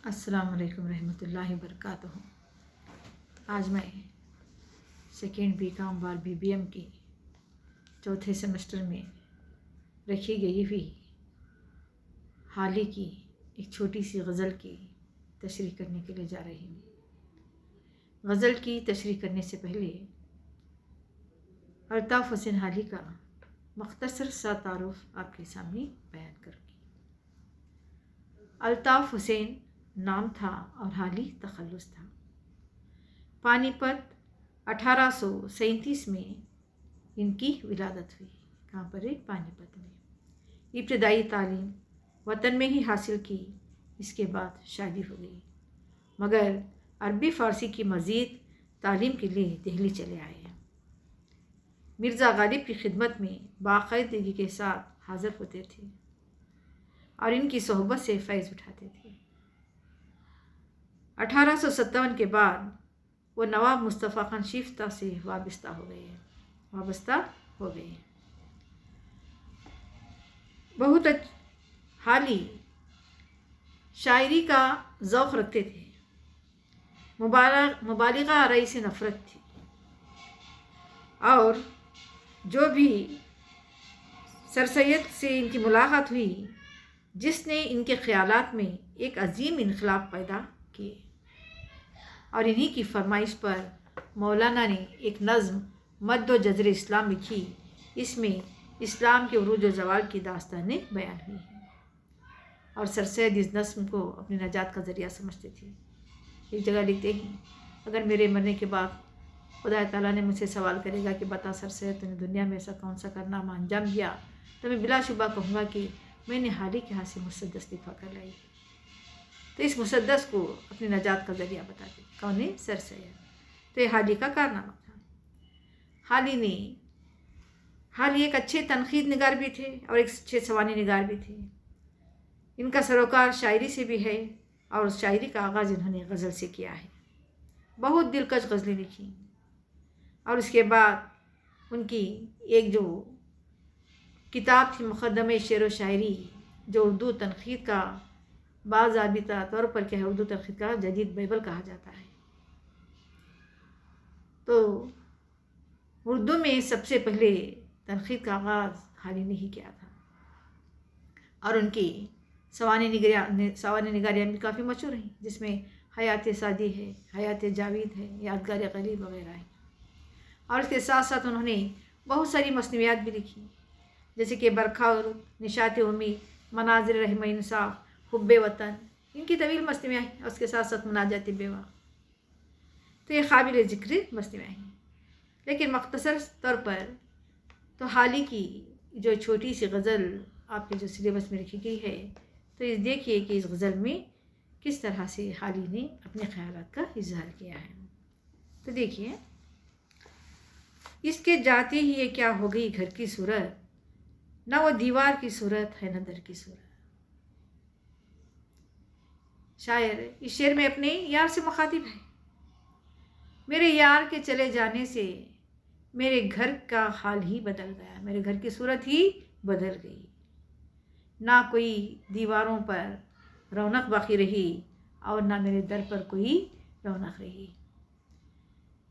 अस्सलाम वालेकुम रहमतुल्लाहि वबरकातुहू। आज मैं सेकेंड बीकॉम बार बीबीएम की चौथे सेमेस्टर में रखी गई हुई हाल ही की एक छोटी सी गज़ल की तशरीह करने के लिए जा रही हूँ। गज़ल की तशरीह करने से पहले अल्ताफ़ हुसैन हाली का मुख्तसर सा तारुफ आपके सामने बयान करूँगी। अल्ताफ़ हुसैन नाम था और हाली तखल्लुस था। पानीपत 1837 में इनकी विलादत हुई। कहाँ पर है? पानीपत में। इब्तदाई तालीम वतन में ही हासिल की। इसके बाद शादी हो गई, मगर अरबी फ़ारसी की मज़ीद तालीम के लिए दिल्ली चले आए। मिर्ज़ा गालिब की खिदमत में बाकायदगी के साथ हाज़िर होते थे और इनकी सोहबत से फैज़ उठाते थे। 1857 के बाद वो नवाब मुस्तफ़ा खान शिफ्ता से वाबस्ता हो गए। बहुत हाली शायरी का ज़ौक़ रखते थे। मुबालिगा आराई से नफ़रत थी और जो भी सर सैयद से इनकी मुलाकात हुई, जिसने इनके ख़यालात में एक अजीम इनकलाब पैदा किए, और इन्हीं की फरमाइश पर मौलाना ने एक नज़्म मद्द व जज़्र इस्लाम लिखी। इसमें इस्लाम के उरूज व ज़वाल की दास्तानें बयान हुई हैं और सर सैयद इस नज़्म को अपनी नजात का ज़रिया समझते थे। एक जगह लिखते हैं, अगर मेरे मरने के बाद खुदा ताला ने मुझसे सवाल करेगा कि बता सर सैयद तूने दुनिया में ऐसा कौन सा कारनामा अंजाम दिया, तो मैं बिलाशुबा कहूँगा कि मैंने हाली के हाथ से मुसद्दस दिफा कर लाई। तो इस मुसद्दस को अपनी नजात का ज़रिया बताते। कौन है? सर सैयद। तो ये हाली का कारनामा था। हाली एक अच्छे तनकीद निगार भी थे और एक अच्छे सवानी निगार भी थे। इनका सरोकार शायरी से भी है और उस शायरी का आगाज़ इन्होंने गज़ल से किया है। बहुत दिलकश गज़लें लिखी और उसके बाद उनकी एक जो किताब थी मुक़द्दमे शेर व शायरी, जो उर्दू तनकीद का बाज़ाबिता तौर पर क्या है, उर्दू तनकीद का जदीद बाइबल कहा जाता है। तो उर्दू में सबसे पहले तनकीद का आगाज़ हाली ने ही किया था और उनकी सवानी निगारियाँ भी काफ़ी मशहूर हैं, जिसमें हयात सादी है, हयात जावेद है, यादगार ग़रीब वगैरह है। और इसके साथ साथ उन्होंने बहुत सारी मसनवियात भी लिखी, जैसे कि बरखा और निशात उम्मीद, मनाज़िर रहम इंसाफ, हुब्बे वतन। इनकी तवील मसनवियाँ हैं और उसके साथ साथ मुनाजात बेवा। तो ये काबिल ज़िक्र मसनवियाँ हैं। लेकिन मुख्तसर तौर पर तो हाली की जो छोटी सी गज़ल आपके जो सिलेबस में लिखी गई है, तो इस देखिए कि इस गज़ल में किस तरह से हाली ने अपने ख़यालात का इजहार किया है। तो देखिए, इसके जाते ही ये क्या हो गई घर की सूरत, न वो दीवार की सूरत है न दर की सूरत। शायर इस शेर में अपने यार से मुखातिब है। मेरे यार के चले जाने से मेरे घर का हाल ही बदल गया, मेरे घर की सूरत ही बदल गई। ना कोई दीवारों पर रौनक बाकी रही और ना मेरे दर पर कोई रौनक रही।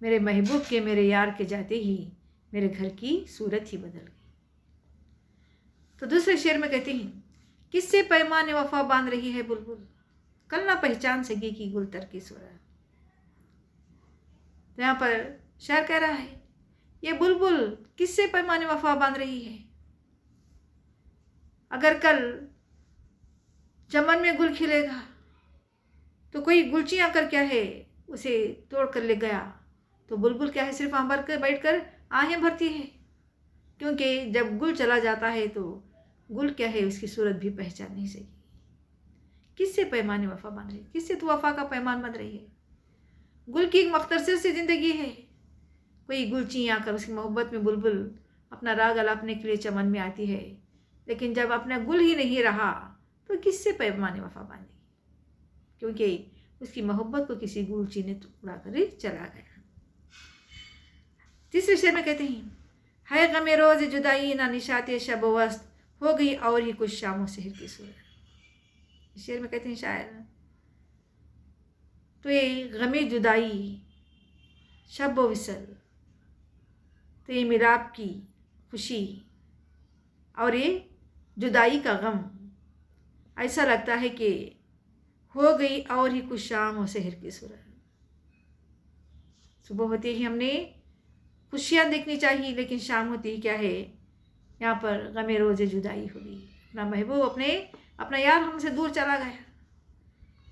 मेरे महबूब के, मेरे यार के जाते ही मेरे घर की सूरत ही बदल गई। तो दूसरे शेर में कहते हैं, किससे पैमाने वफा बांध रही है बुलबुल, कल ना पहचान सकेगी गुलतर की सूरत। तो यहाँ पर शायर कह रहा है, ये बुलबुल किससे पैमाने वफा बांध रही है। अगर कल चमन में गुल खिलेगा तो कोई गुलची आकर क्या है उसे तोड़ कर ले गया, तो बुलबुल क्या है सिर्फ वहाँ भर कर बैठ कर आहें भरती है, क्योंकि जब गुल चला जाता है तो गुल क्या है उसकी सूरत भी पहचान नहीं सकी। किससे पैमाने वफा बांध रही है, किससे तू वफा का पैमान बांध रही है। गुल की एक मुख्तसर सी ज़िंदगी है, कोई गुलची आकर उसकी मोहब्बत में बुलबुल अपना राग अलापने के लिए चमन में आती है, लेकिन जब अपना गुल ही नहीं रहा तो किससे पैमाने वफा बांधी, क्योंकि उसकी मोहब्बत को किसी गुलची ने उड़ा कर चला गया। तीसरे शेर में कहते हैं, है गमे रोज़ जुदाई ना निशाते शब वस्त, हो गई और ही कुछ शामों शहर की सूरत। शेर में कहते हैं शायर, تو یہ غم جدائی شب و وصل، تو یہ ملاپ کی خوشی اور یہ جدائی کا غم، ایسا لگتا ہے کہ ہو گئی اور ہی کچھ شام و سحر کی صورت۔ صبح ہوتے ہی ہم نے خوشیاں دیکھنی چاہیے، لیکن شام ہوتی ہی کیا ہے، یہاں پر غم روز جدائی ہوگی، اپنا محبوب اپنا یار ہم سے دور چلا گیا۔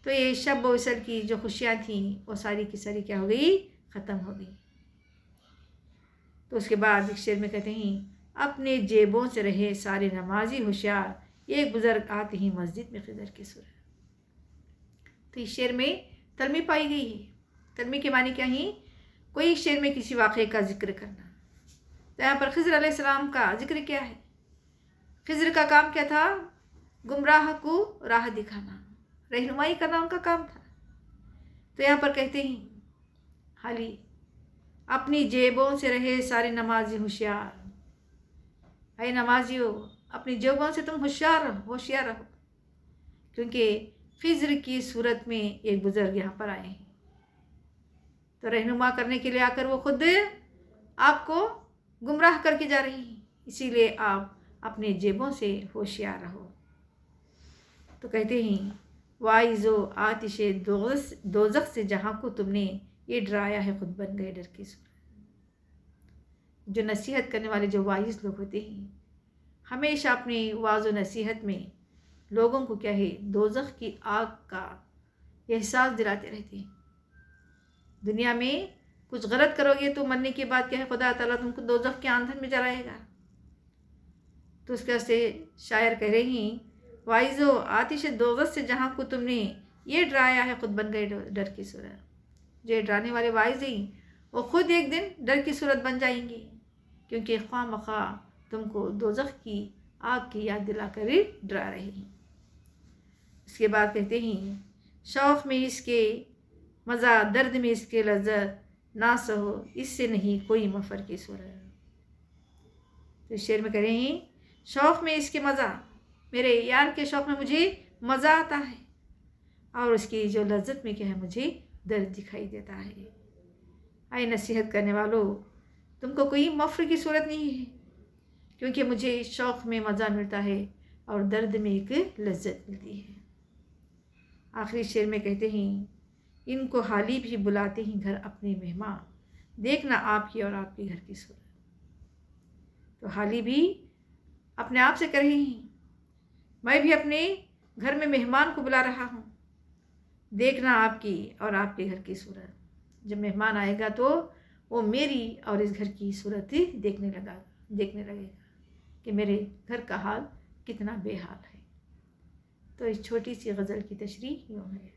تو یہ شب و وصل کی جو خوشیاں تھیں وہ ساری کی ساری کیا ہو گئی، ختم ہو گئی۔ تو اس کے بعد ایک شعر میں کہتے ہیں اپنے جیبوں سے رہے سارے نمازی ہوشیار، ایک بزرگ آتے ہی مسجد میں خضر کی صورت۔ تو اس شعر میں تلمی پائی گئی ہے۔ تلمی کے معنی کیا ہیں؟ کوئی ایک شعر میں کسی واقعے کا ذکر کرنا۔ تو یہاں پر خضر علیہ السلام کا ذکر کیا ہے؟ خضر کا کام کیا تھا؟ گمراہ کو راہ دکھانا، رہنمائی کرنا ان کا کام تھا۔ تو یہاں پر کہتے ہیں حالی اپنی جیبوں سے رہے سارے نمازی ہوشیار، اے نمازیو اپنی جیبوں سے تم ہوشیار رہو، کیونکہ خضر کی صورت میں ایک بزرگ یہاں پر آئے ہیں، تو رہنما کرنے کے لیے آ کر وہ خود آپ کو گمراہ کر کے جا رہی ہیں، اسی لیے آپ اپنے جیبوں سے ہوشیار رہو۔ تو کہتے ہیں وائزو آتش دوزخ سے جہاں کو تم نے یہ ڈرایا ہے خود بن گئے ڈر کی صورت۔ جو نصیحت کرنے والے جو واعظ لوگ ہوتے ہیں ہمیشہ اپنے واعظ و نصیحت میں لوگوں کو کیا ہے، دوزخ کی آگ کا احساس دلاتے رہتے ہیں۔ دنیا میں کچھ غلط کرو گے تو مرنے کے بعد کیا ہے، خدا تعالیٰ تم کو دوزخ کے آندھن میں جلائے گا۔ تو اس کا سے شاعر کہہ رہے ہیں وائزو آتش دوزخ سے جہاں کو تم نے یہ ڈرایا ہے خود بن گئے ڈر کی صورت۔ جو ڈرانے والے واعظ ہیں وہ خود ایک دن ڈر کی صورت بن جائیں گے، کیونکہ خواہ مخواہ تم کو دوزخ کی آگ کی یاد دلا کر ڈرا رہے ہیں۔ اس کے بعد کہتے ہیں شوق میں اس کے مزہ، درد میں اس کے لذت، نہ سہو اس سے نہیں کوئی مفر کی صورت۔ تو اس شعر میں کہہ رہے ہیں شوق میں اس کے مزہ، میرے یار کے شوق میں مجھے مزہ آتا ہے، اور اس کی جو لذت میں کیا ہے مجھے درد دکھائی دیتا ہے۔ اے نصیحت کرنے والوں تم کو کوئی مفر کی صورت نہیں ہے، کیونکہ مجھے شوق میں مزہ ملتا ہے اور درد میں ایک لذت ملتی ہے۔ آخری شعر میں کہتے ہیں ان کو حالی بھی بلاتے ہیں گھر اپنے مہمان، دیکھنا آپ کی اور آپ کے گھر کی صورت۔ تو حالی بھی اپنے آپ سے کر رہے ہیں میں بھی اپنے گھر میں مہمان کو بلا رہا ہوں، دیکھنا آپ کی اور آپ کے گھر کی صورت۔ جب مہمان آئے گا تو وہ میری اور اس گھر کی صورت دیکھنے لگے گا کہ میرے گھر کا حال کتنا بے حال ہے۔ تو اس چھوٹی سی غزل کی تشریح یوں ہے۔